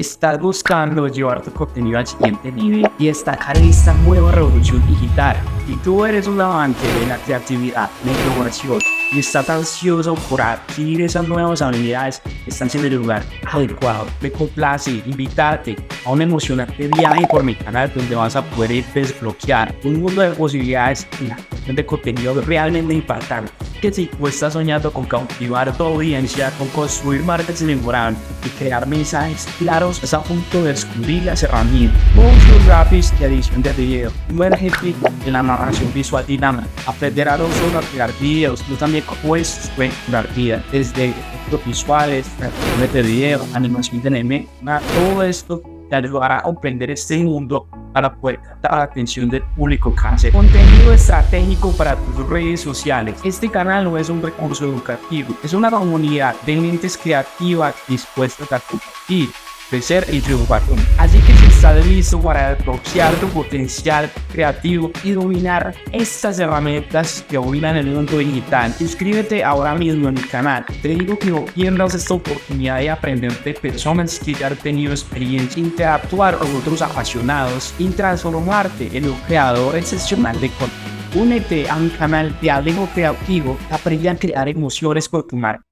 Estás buscando llevar tu contenido al siguiente nivel y destacar en esta nueva revolución digital. Si tú eres un amante de la creatividad, la innovación y estás ansioso por adquirir esas nuevas habilidades, estás en el lugar adecuado. Me complace invitarte a un emocionante viaje por mi canal donde vas a poder desbloquear un mundo de posibilidades y la creación de contenido realmente impactante. Que si tú estás soñando con cautivar a tu audiencia, con construir marcas memorables y crear mensajes claros, estás a punto de descubrir las herramientas, muchos rápidos de edición de video, emergente en la narración visual dinámica. Aprenderás no solo a crear videos, sino también cómo estos pueden curar vidas, desde efectos visuales, transformaciones de video, animación de anime, todo esto te ayudará a comprender este mundo para poder captar la atención del público cáncer. Contenido estratégico para tus redes sociales. Este canal no es un recurso educativo, es una comunidad de mentes creativas dispuestas a compartir, crecer y triunfar. Así que si estás listo para desbloquear tu potencial creativo y dominar estas herramientas que dominan el mundo digital, suscríbete ahora mismo en mi canal. Te digo que no pierdas esta oportunidad de aprender de personas que ya han tenido experiencia, interactuar con otros apasionados y transformarte en un creador excepcional de contenido. Únete a mi canal de Algo Creativo, aprende a crear emociones con tu marca.